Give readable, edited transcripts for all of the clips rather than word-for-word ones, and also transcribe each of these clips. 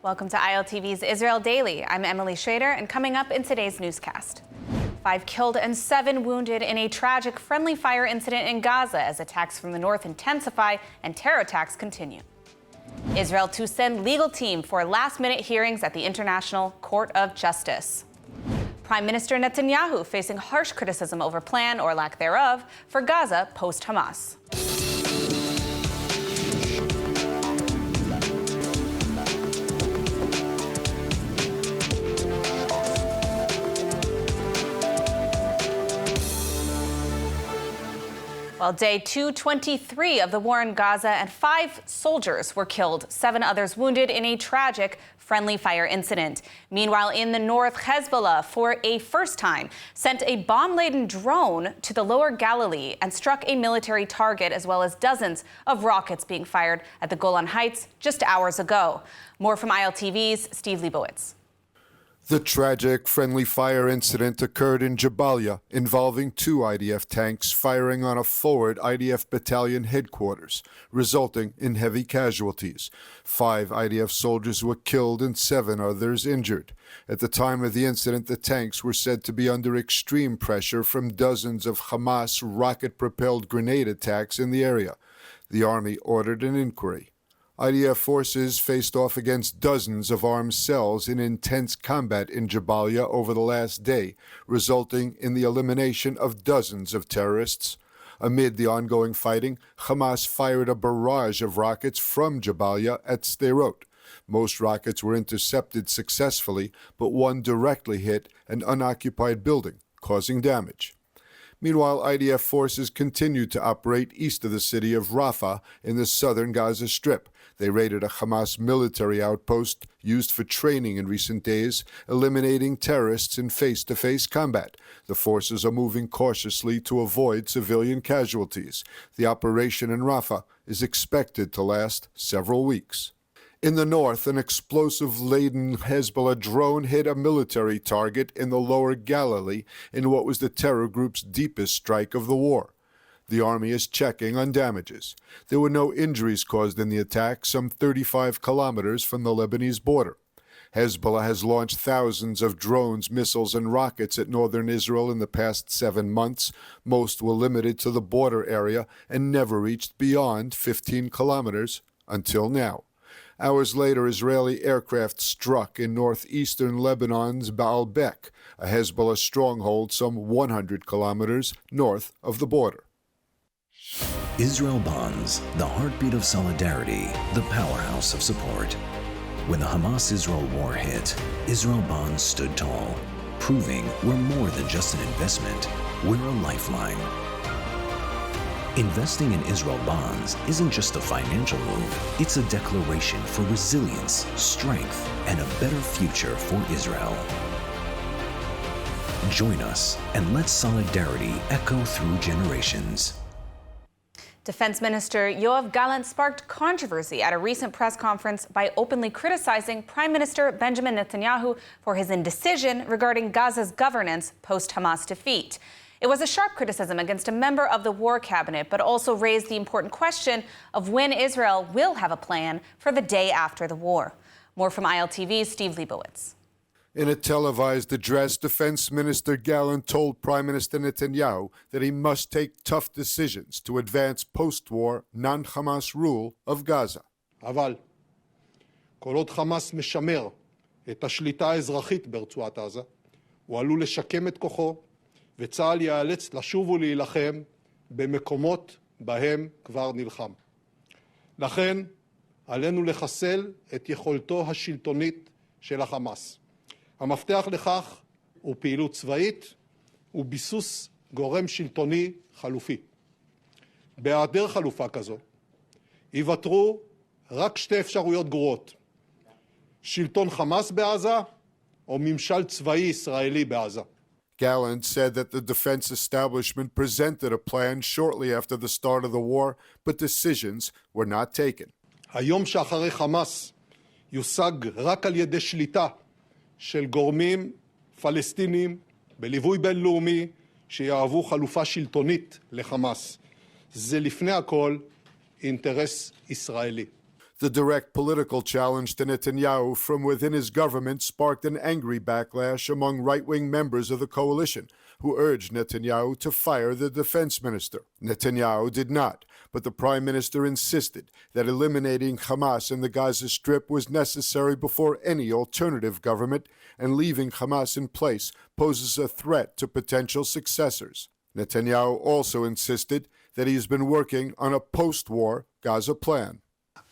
Welcome to ILTV's Israel Daily. I'm Emily Schrader, and coming up in today's newscast. 5 killed and 7 wounded in a tragic friendly fire incident in Gaza as attacks from the north intensify and terror attacks continue. Israel to send legal team for last-minute hearings at the International Court of Justice. Prime Minister Netanyahu facing harsh criticism over plan or lack thereof for Gaza post-Hamas. Well, day 223 of the war in Gaza, and 5 soldiers were killed, 7 others wounded in a tragic friendly fire incident. Meanwhile, in the north, Hezbollah, for a first time, sent a bomb-laden drone to the lower Galilee and struck a military target, as well as dozens of rockets being fired at the Golan Heights just hours ago. More from ILTV's Steve Leibowitz. The tragic friendly fire incident occurred in Jabalia, involving 2 IDF tanks firing on a forward IDF battalion headquarters, resulting in heavy casualties. 5 IDF soldiers were killed and 7 others injured. At the time of the incident, the tanks were said to be under extreme pressure from dozens of Hamas rocket-propelled grenade attacks in the area. The Army ordered an inquiry. IDF forces faced off against dozens of armed cells in intense combat in Jabalia over the last day, resulting in the elimination of dozens of terrorists. Amid the ongoing fighting, Hamas fired a barrage of rockets from Jabalia at Sderot. Most rockets were intercepted successfully, but one directly hit an unoccupied building, causing damage. Meanwhile, IDF forces continued to operate east of the city of Rafah in the southern Gaza Strip. They raided a Hamas military outpost used for training in recent days, eliminating terrorists in face-to-face combat. The forces are moving cautiously to avoid civilian casualties. The operation in Rafah is expected to last several weeks. In the north, an explosive-laden Hezbollah drone hit a military target in the lower Galilee in what was the terror group's deepest strike of the war. The Army is checking on damages. There were no injuries caused in the attack, some 35 kilometers from the Lebanese border. Hezbollah has launched thousands of drones, missiles, and rockets at northern Israel in the past 7 months. Most were limited to the border area and never reached beyond 15 kilometers until now. Hours later, Israeli aircraft struck in northeastern Lebanon's Baalbek, a Hezbollah stronghold some 100 kilometers north of the border. Israel Bonds, the heartbeat of solidarity, the powerhouse of support. When the Hamas-Israel war hit, Israel Bonds stood tall, proving we're more than just an investment, we're a lifeline. Investing in Israel Bonds isn't just a financial move, it's a declaration for resilience, strength, and a better future for Israel. Join us and let solidarity echo through generations. Defense Minister Yoav Gallant sparked controversy at a recent press conference by openly criticizing Prime Minister Benjamin Netanyahu for his indecision regarding Gaza's governance post-Hamas defeat. It was a sharp criticism against a member of the war cabinet, but also raised the important question of when Israel will have a plan for the day after the war. More from ILTV's Steve Leibowitz. In a televised address, Defense Minister Gallant told Prime Minister Netanyahu that he must take tough decisions to advance post-war, non-Hamas rule of Gaza. אבל כל עוד חמאס משמר את השליטה האזרחית ברצועת עזה, הוא עלול לשקם את כוחו, וצה"ל ייאלץ לשוב ולהילחם במקומות בהם כבר נלחם. לכן, עלינו לחסל את יכולתו השלטונית של החמאס. המפתח לכך הוא פעילות צבאית וביסוס גורם שלטוני חלופי. בהיעדר חלופה כזו, ייוותרו רק 2 אפשרויות גרועות. שלטון חמאס בעזה או ממשל צבאי ישראלי בעזה. Gallant said that the defense establishment presented a plan shortly after the start of the war, but decisions were not taken. היום שאחרי חמאס יושג רק על ידי שליטה של גורמים פלסטינים בליווי בינלאומי שיהוו חלופה שלטונית לחמאס. זה לפני הכל אינטרס ישראלי. The direct political challenge to Netanyahu from within his government sparked an angry backlash among right-wing members of the coalition, who urged Netanyahu to fire the defense minister. Netanyahu did not, but the prime minister insisted that eliminating Hamas in the Gaza Strip was necessary before any alternative government, and leaving Hamas in place poses a threat to potential successors. Netanyahu also insisted that he has been working on a post-war Gaza plan.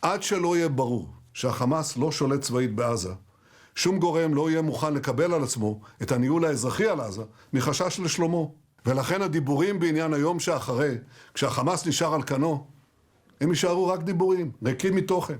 עד שלא יהיה ברור שהחמאס לא שולט צבאית בעזה, שום גורם לא יהיה מוכן לקבל על עצמו את הניהול האזרחי על עזה מחשש לשלומו. ולכן הדיבורים בעניין היום שאחרי, כשהחמאס נשאר על כנו, הם יישארו רק דיבורים, ריקים מתוכן.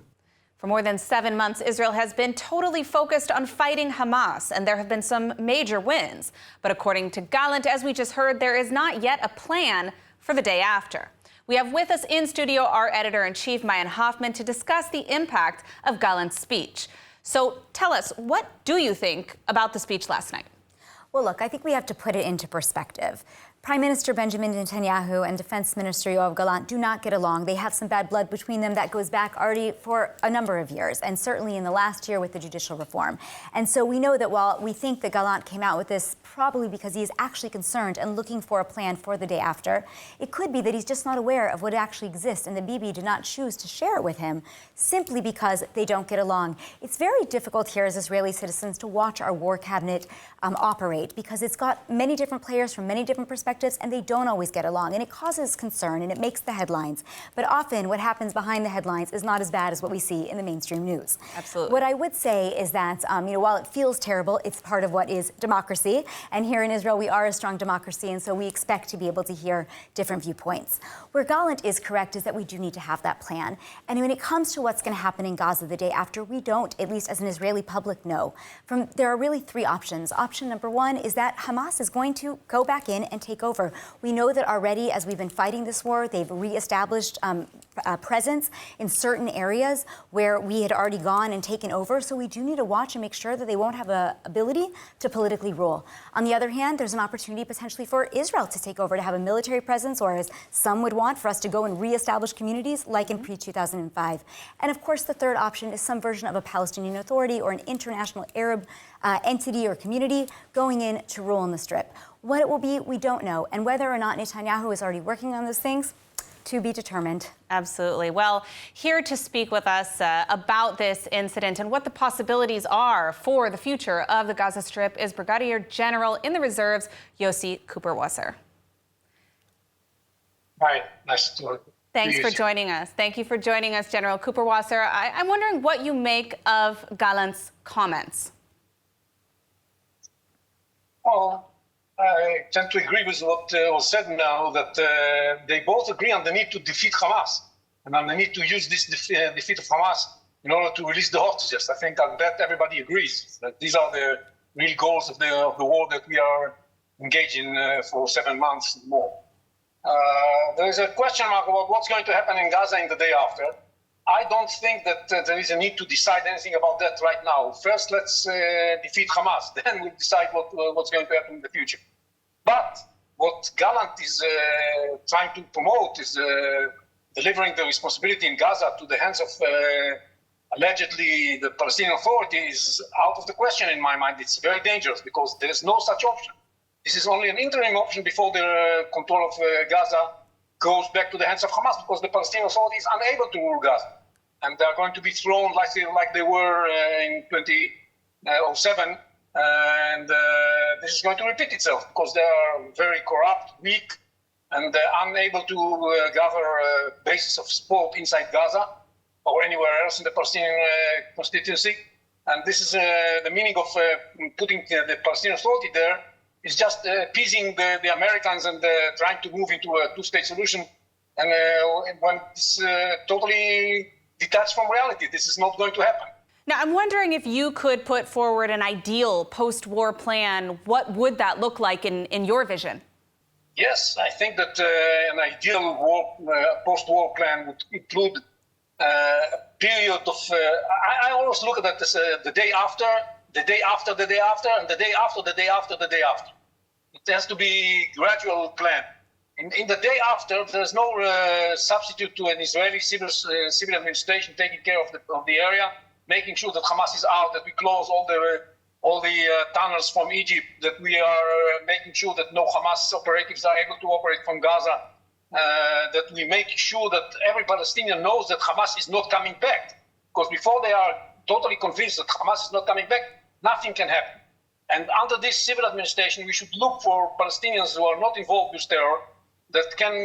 For more than 7 months, Israel has been totally focused on fighting Hamas, and there have been some major wins. But according to Gallant, as we just heard, there is not yet a plan for the day after. We have with us in studio our editor-in-chief, Mayan Hoffman, to discuss the impact of Gallant's speech. So tell us, what do you think about the speech last night? Well, look, I think we have to put it into perspective. Prime Minister Benjamin Netanyahu and Defense Minister Yoav Gallant do not get along. They have some bad blood between them that goes back already for a number of years, and certainly in the last year with the judicial reform. And so we know that while we think that Gallant came out with this probably because he is actually concerned and looking for a plan for the day after, it could be that he's just not aware of what actually exists, and the Bibi did not choose to share it with him simply because they don't get along. It's very difficult here as Israeli citizens to watch our war cabinet operate because it's got many different players from many different perspectives, and they don't always get along, and it causes concern and it makes the headlines. But often what happens behind the headlines is not as bad as what we see in the mainstream news. Absolutely. What I would say is that, while it feels terrible, it's part of what is democracy. And here in Israel, we are a strong democracy, and so we expect to be able to hear different viewpoints. Where Gallant is correct is that we do need to have that plan. And when it comes to what's going to happen in Gaza the day after, we don't, at least as an Israeli public, know. There are really 3 options. Option number 1 is that Hamas is going to go back in and take over. We know that already, as we've been fighting this war, they've reestablished presence in certain areas where we had already gone and taken over. So we do need to watch and make sure that they won't have an ability to politically rule. On the other hand, there's an opportunity potentially for Israel to take over, to have a military presence, or as some would want, for us to go and reestablish communities like in pre-2005. And of course, the third option is some version of a Palestinian Authority or an international Arab entity or community going in to rule in the Strip. What it will be, we don't know. And whether or not Netanyahu is already working on those things, to be determined. Absolutely. Well, here to speak with us about this incident and what the possibilities are for the future of the Gaza Strip is Brigadier General in the Reserves, Yosi Cooper-Wasser. Hi, nice to Thanks for joining us. Thank you for joining us, General Cooper-Wasser. I'm wondering what you make of Gallant's comments. Well, I tend to agree with what was said now, that they both agree on the need to defeat Hamas and on the need to use this defeat of Hamas in order to release the hostages. I think on that everybody agrees that these are the real goals of the war that we are engaged in for 7 months and more. There is a question mark about what's going to happen in Gaza in the day after. I don't think that there is a need to decide anything about that right now. First, let's defeat Hamas. Then we'll decide what's going to happen in the future. But what Gallant is trying to promote is delivering the responsibility in Gaza to the hands of allegedly the Palestinian Authority is out of the question in my mind. It's very dangerous because there is no such option. This is only an interim option before the control of Gaza goes back to the hands of Hamas, because the Palestinian Authority is unable to rule Gaza. And they are going to be thrown like they were in 2007. And this is going to repeat itself because they are very corrupt, weak, and unable to gather a basis of support inside Gaza or anywhere else in the Palestinian constituency. And this is the meaning of putting the Palestinian Authority there, is just appeasing the Americans and trying to move into a two-state solution. And when it's totally detached from reality, this is not going to happen. Now, I'm wondering if you could put forward an ideal post-war plan. What would that look like in your vision? Yes, I think that an ideal post-war plan would include a period of... I always look at that as the day after, the day after, the day after, and the day after, the day after, the day after. It has to be a gradual plan In the day after, there's no substitute to an Israeli civil administration taking care of the area, making sure that Hamas is out, that we close all the tunnels from Egypt, that we are making sure that no Hamas operatives are able to operate from Gaza, that we make sure that every Palestinian knows that Hamas is not coming back. Because before they are totally convinced that Hamas is not coming back, nothing can happen. And under this civil administration, we should look for Palestinians who are not involved with terror, that can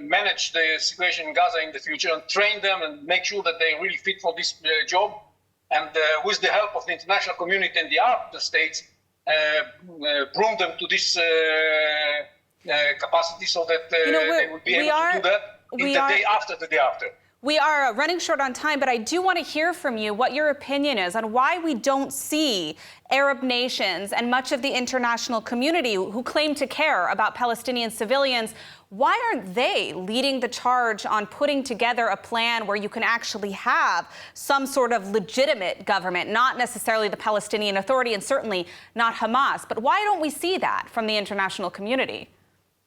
manage the situation in Gaza in the future and train them and make sure that they're really fit for this job. And with the help of the international community and the Arab states, bring them to this capacity so that they will be able to do that in the day after the day after. We are running short on time, but I do want to hear from you what your opinion is on why we don't see Arab nations and much of the international community who claim to care about Palestinian civilians. Why aren't they leading the charge on putting together a plan where you can actually have some sort of legitimate government, not necessarily the Palestinian Authority and certainly not Hamas? But why don't we see that from the international community?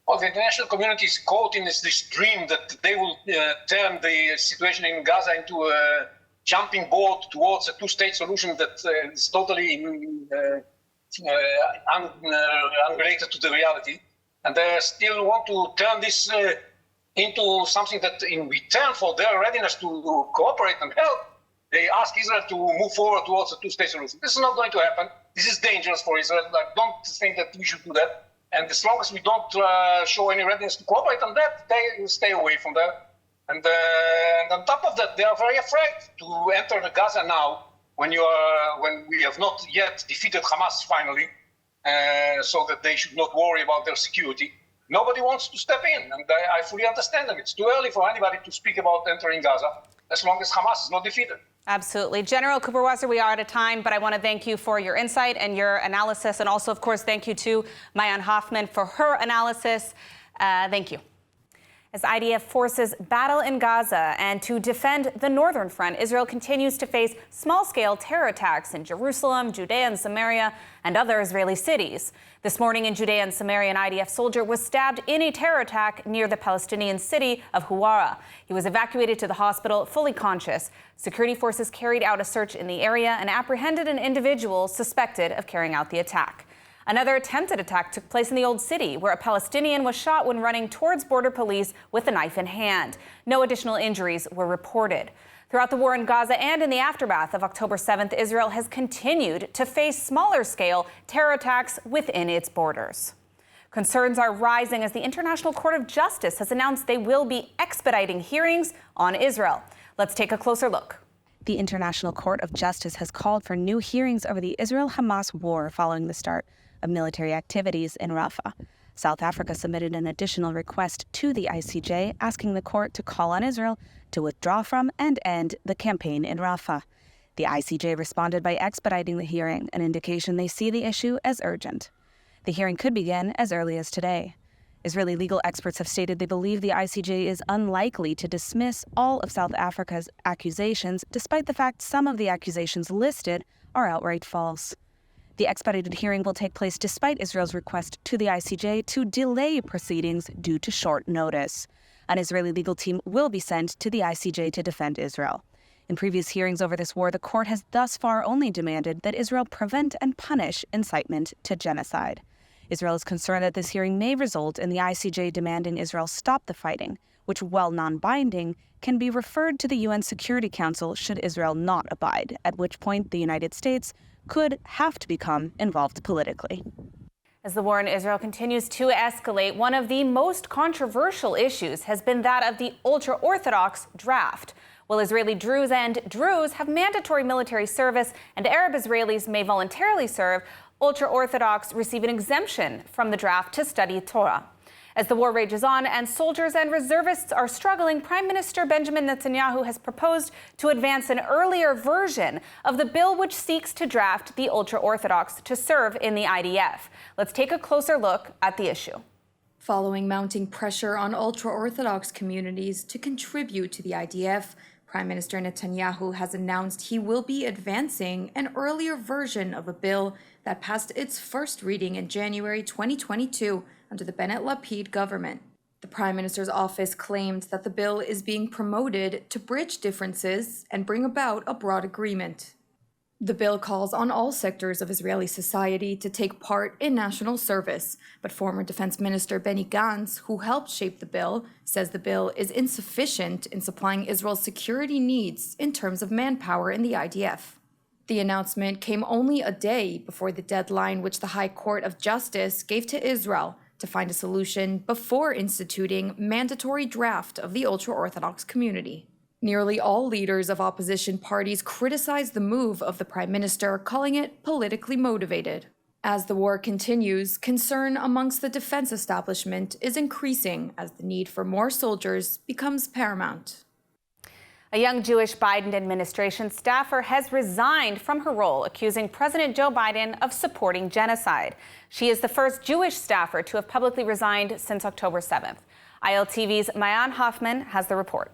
Well, the international community is caught in this dream that they will turn the situation in Gaza into a jumping board towards a two-state solution that is totally unrelated to the reality. And they still want to turn this into something that in return for their readiness to cooperate and help, they ask Israel to move forward towards a two-state solution. This is not going to happen. This is dangerous for Israel. I don't think that we should do that. And as long as we don't show any readiness to cooperate on that, they will stay away from that. And on top of that, they are very afraid to enter the Gaza now when we have not yet defeated Hamas finally, so that they should not worry about their security. Nobody wants to step in, and I fully understand them. It's too early for anybody to speak about entering Gaza as long as Hamas is not defeated. Absolutely. General Cooper-Wasser, we are out of time, but I want to thank you for your insight and your analysis. And also, of course, thank you to Mayan Hoffman for her analysis. Thank you. As IDF forces battle in Gaza and to defend the northern front, Israel continues to face small-scale terror attacks in Jerusalem, Judea and Samaria, and other Israeli cities. This morning in Judea and Samaria, an IDF soldier was stabbed in a terror attack near the Palestinian city of Huwara. He was evacuated to the hospital, fully conscious. Security forces carried out a search in the area and apprehended an individual suspected of carrying out the attack. Another attempted attack took place in the Old City, where a Palestinian was shot when running towards border police with a knife in hand. No additional injuries were reported. Throughout the war in Gaza and in the aftermath of October 7th, Israel has continued to face smaller-scale terror attacks within its borders. Concerns are rising as the International Court of Justice has announced they will be expediting hearings on Israel. Let's take a closer look. The International Court of Justice has called for new hearings over the Israel-Hamas war following the start of military activities in Rafah. South Africa submitted an additional request to the ICJ asking the court to call on Israel to withdraw from and end the campaign in Rafah. The ICJ responded by expediting the hearing, an indication they see the issue as urgent. The hearing could begin as early as today. Israeli legal experts have stated they believe the ICJ is unlikely to dismiss all of South Africa's accusations, despite the fact some of the accusations listed are outright false. The expedited hearing will take place despite Israel's request to the ICJ to delay proceedings due to short notice. An Israeli legal team will be sent to the ICJ to defend Israel. In previous hearings over this war, the court has thus far only demanded that Israel prevent and punish incitement to genocide. Israel is concerned that this hearing may result in the ICJ demanding Israel stop the fighting, which, while non-binding, can be referred to the UN Security Council should Israel not abide, at which point the United States could have to become involved politically. As the war in Israel continues to escalate, one of the most controversial issues has been that of the ultra-Orthodox draft. While Israeli Druze and Druze have mandatory military service and Arab Israelis may voluntarily serve, ultra-Orthodox receive an exemption from the draft to study Torah. As the war rages on and soldiers and reservists are struggling, Prime Minister Benjamin Netanyahu has proposed to advance an earlier version of the bill which seeks to draft the ultra-Orthodox to serve in the IDF. Let's take a closer look at the issue. Following mounting pressure on ultra-Orthodox communities to contribute to the IDF, Prime Minister Netanyahu has announced he will be advancing an earlier version of a bill that passed its first reading in January 2022 under the Bennett-Lapid government. The Prime Minister's office claimed that the bill is being promoted to bridge differences and bring about a broad agreement. The bill calls on all sectors of Israeli society to take part in national service, but former Defense Minister Benny Gantz, who helped shape the bill, says the bill is insufficient in supplying Israel's security needs in terms of manpower in the IDF. The announcement came only a day before the deadline which the High Court of Justice gave to Israel to find a solution before instituting mandatory draft of the ultra-Orthodox community. Nearly all leaders of opposition parties criticized the move of the Prime Minister, calling it politically motivated. As the war continues, concern amongst the defense establishment is increasing as the need for more soldiers becomes paramount. A young Jewish Biden administration staffer has resigned from her role, accusing President Joe Biden of supporting genocide. She is the first Jewish staffer to have publicly resigned since October 7th. ILTV's Mayan Hoffman has the report.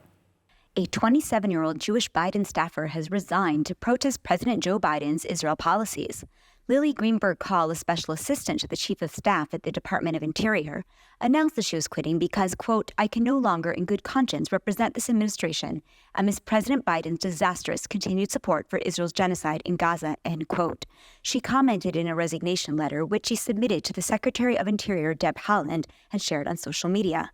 A 27-year-old Jewish Biden staffer has resigned to protest President Joe Biden's Israel policies. Lily Greenberg Call, a special assistant to the chief of staff at the Department of Interior, announced that she was quitting because, quote, I can no longer in good conscience represent this administration amidst President Biden's disastrous continued support for Israel's genocide in Gaza, end quote. She commented in a resignation letter, which she submitted to the Secretary of Interior, Deb Haaland, and shared on social media.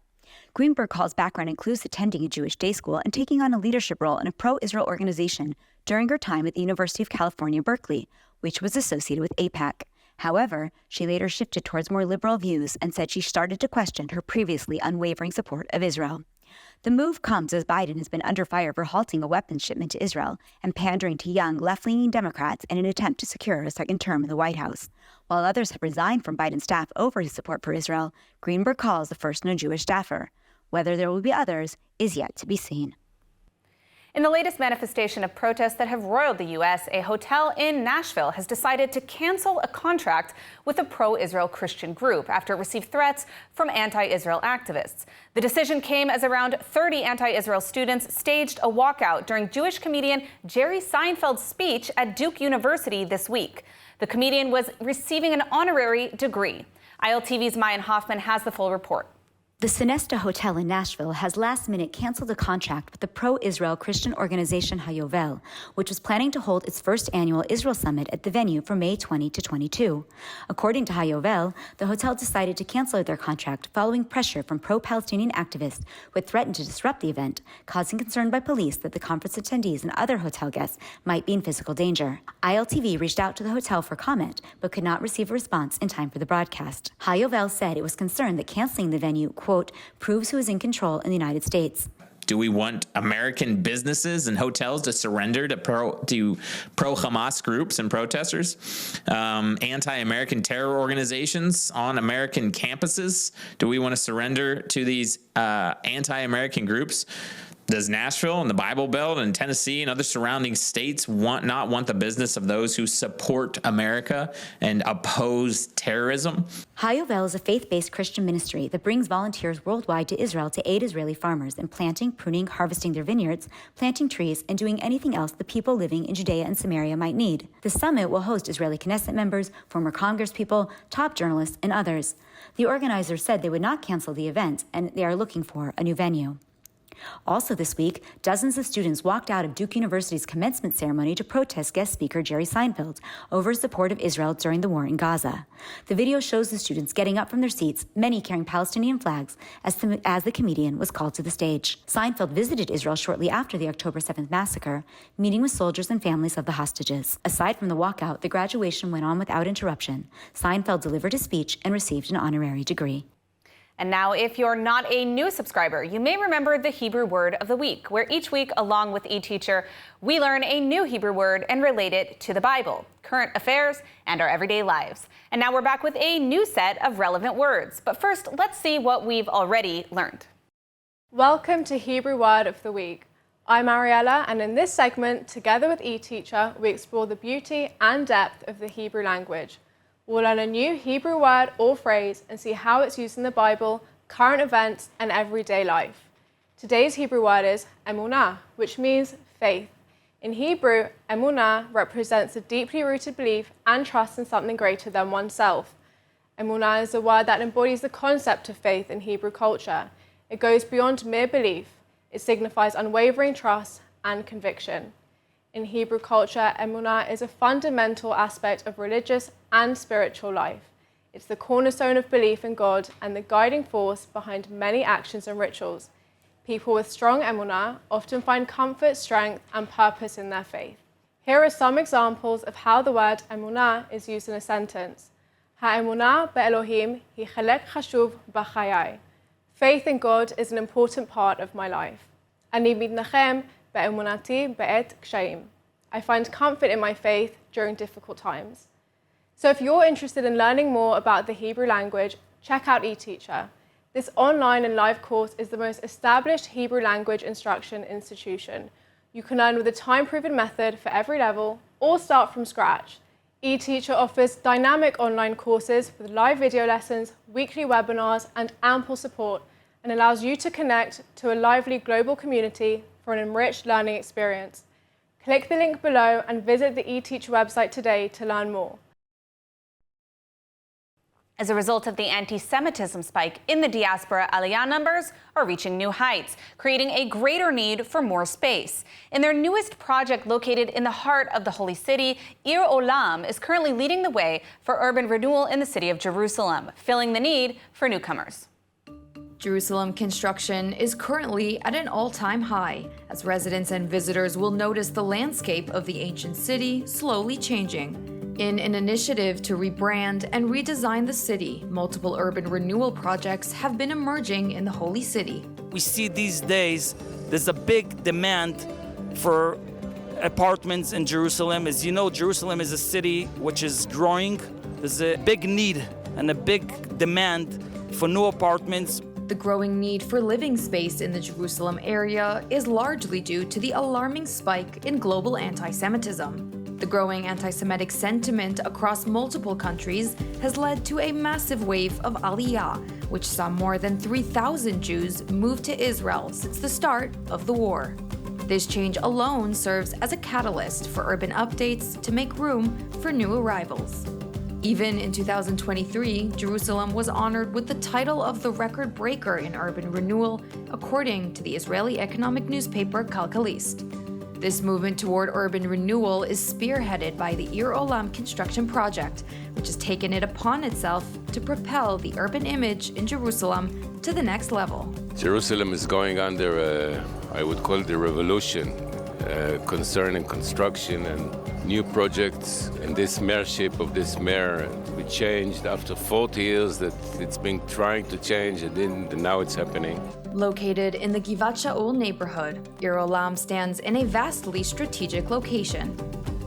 Greenberg Call's background includes attending a Jewish day school and taking on a leadership role in a pro-Israel organization during her time at the University of California, Berkeley, which was associated with AIPAC. However, she later shifted towards more liberal views and said she started to question her previously unwavering support of Israel. The move comes as Biden has been under fire for halting a weapons shipment to Israel and pandering to young, left-leaning Democrats in an attempt to secure a second term in the White House. While others have resigned from Biden's staff over his support for Israel, Greenberg calls the first no-Jewish staffer. Whether there will be others is yet to be seen. In the latest manifestation of protests that have roiled the U.S., a hotel in Nashville has decided to cancel a contract with a pro-Israel Christian group after it received threats from anti-Israel activists. The decision came as around 30 anti-Israel students staged a walkout during Jewish comedian Jerry Seinfeld's speech at Duke University this week. The comedian was receiving an honorary degree. ILTV's Mayan Hoffman has the full report. The Sonesta Hotel in Nashville has last-minute canceled a contract with the pro-Israel Christian organization Hayovel, which was planning to hold its first annual Israel Summit at the venue from May 20 to 22. According to Hayovel, the hotel decided to cancel their contract following pressure from pro-Palestinian activists who had threatened to disrupt the event, causing concern by police that the conference attendees and other hotel guests might be in physical danger. ILTV reached out to the hotel for comment, but could not receive a response in time for the broadcast. Hayovel said it was concerned that canceling the venue, quote, proves who is in control in the United States. Do we want American businesses and hotels to surrender to pro-Hamas groups and protesters? Anti-American terror organizations on American campuses? Do we want to surrender to these anti-American groups? Does Nashville and the Bible Belt and Tennessee and other surrounding states not want the business of those who support America and oppose terrorism? Hayovel is a faith-based Christian ministry that brings volunteers worldwide to Israel to aid Israeli farmers in planting, pruning, harvesting their vineyards, planting trees, and doing anything else the people living in Judea and Samaria might need. The summit will host Israeli Knesset members, former congresspeople, top journalists, and others. The organizers said they would not cancel the event, and they are looking for a new venue. Also this week, dozens of students walked out of Duke University's commencement ceremony to protest guest speaker Jerry Seinfeld over his support of Israel during the war in Gaza. The video shows the students getting up from their seats, many carrying Palestinian flags, as the comedian was called to the stage. Seinfeld visited Israel shortly after the October 7th massacre, meeting with soldiers and families of the hostages. Aside from the walkout, the graduation went on without interruption. Seinfeld delivered a speech and received an honorary degree. And now, if you're not a new subscriber, you may remember the Hebrew word of the week, where each week, along with eTeacher, we learn a new Hebrew word and relate it to the Bible, current affairs, and our everyday lives. And now we're back with a new set of relevant words. But first, let's see what we've already learned. Welcome to Hebrew Word of the Week. I'm Ariella, and in this segment, together with eTeacher, we explore the beauty and depth of the Hebrew language. We'll learn a new Hebrew word or phrase and see how it's used in the Bible, current events, and everyday life. Today's Hebrew word is emunah, which means faith. In Hebrew, emunah represents a deeply rooted belief and trust in something greater than oneself. Emunah is a word that embodies the concept of faith in Hebrew culture. It goes beyond mere belief. It signifies unwavering trust and conviction. In Hebrew culture, emunah is a fundamental aspect of religious and spiritual life. It's the cornerstone of belief in God and the guiding force behind many actions and rituals. People with strong emunah often find comfort, strength, and purpose in their faith. Here are some examples of how the word emunah is used in a sentence. Ha'emunah be'Elohim hi chelek chashuv b'chayai. Faith in God is an important part of my life. Ani mitnachem be'emunati be'et kshayim. I find comfort in my faith during difficult times. So if you're interested in learning more about the Hebrew language, check out eTeacher. This online and live course is the most established Hebrew language instruction institution. You can learn with a time-proven method for every level or start from scratch. eTeacher offers dynamic online courses with live video lessons, weekly webinars, and ample support, and allows you to connect to a lively global community for an enriched learning experience. Click the link below and visit the eTeacher website today to learn more. As a result of the anti-Semitism spike in the diaspora, Aliyah numbers are reaching new heights, creating a greater need for more space. In their newest project located in the heart of the Holy City, Ir Olam is currently leading the way for urban renewal in the city of Jerusalem, filling the need for newcomers. Jerusalem construction is currently at an all-time high, as residents and visitors will notice the landscape of the ancient city slowly changing. In an initiative to rebrand and redesign the city, multiple urban renewal projects have been emerging in the Holy City. We see these days there's a big demand for apartments in Jerusalem. As you know, Jerusalem is a city which is growing. There's a big need and a big demand for new apartments. The growing need for living space in the Jerusalem area is largely due to the alarming spike in global anti-Semitism. The growing anti-Semitic sentiment across multiple countries has led to a massive wave of Aliyah, which saw more than 3,000 Jews move to Israel since the start of the war. This change alone serves as a catalyst for urban updates to make room for new arrivals. Even in 2023, Jerusalem was honored with the title of the record breaker in urban renewal, according to the Israeli economic newspaper Kalkalist. This movement toward urban renewal is spearheaded by the Ir Olam construction project, which has taken it upon itself to propel the urban image in Jerusalem to the next level. Jerusalem is going under, I would call it a revolution concerning construction and new projects. And this mayorship of this mayor, we changed after 40 years that it's been trying to change, and now it's happening. Located in the Givat Shaul neighborhood, Ir Olam stands in a vastly strategic location.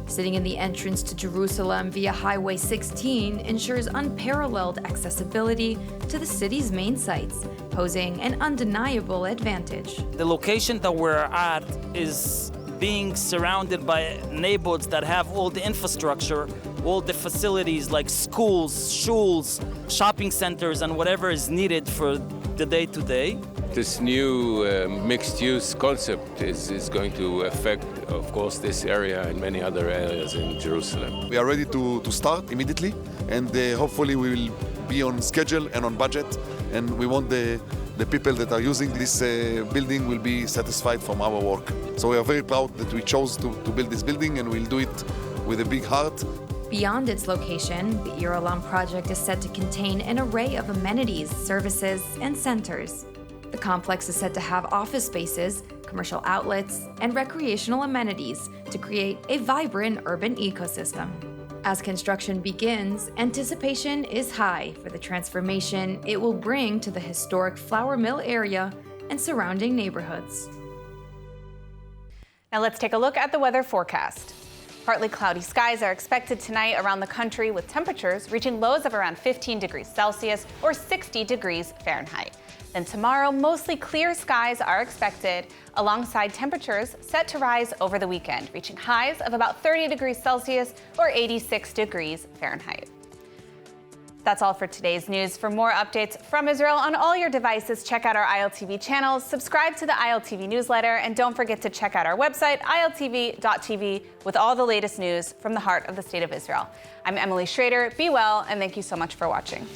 Sitting in the entrance to Jerusalem via Highway 16 ensures unparalleled accessibility to the city's main sites, posing an undeniable advantage. The location that we're at is being surrounded by neighborhoods that have all the infrastructure, all the facilities like schools, shuls, shopping centers, and whatever is needed for the day-to-day. This new mixed-use concept is going to affect, of course, this area and many other areas in Jerusalem. We are ready to start immediately, and hopefully we will be on schedule and on budget, and we want the people that are using this building will be satisfied from our work. So we are very proud that we chose to build this building, and we'll do it with a big heart. Beyond its location, the Ir Olam project is set to contain an array of amenities, services, and centers. The complex is said to have office spaces, commercial outlets, and recreational amenities to create a vibrant urban ecosystem. As construction begins, anticipation is high for the transformation it will bring to the historic flour mill area and surrounding neighborhoods. Now let's take a look at the weather forecast. Partly cloudy skies are expected tonight around the country, with temperatures reaching lows of around 15 degrees Celsius or 60 degrees Fahrenheit. Then tomorrow, mostly clear skies are expected, alongside temperatures set to rise over the weekend, reaching highs of about 30 degrees Celsius or 86 degrees Fahrenheit. That's all for today's news. For more updates from Israel on all your devices, check out our ILTV channels, subscribe to the ILTV newsletter, and don't forget to check out our website, iltv.tv, with all the latest news from the heart of the State of Israel. I'm Emily Schrader. Be well, and thank you so much for watching.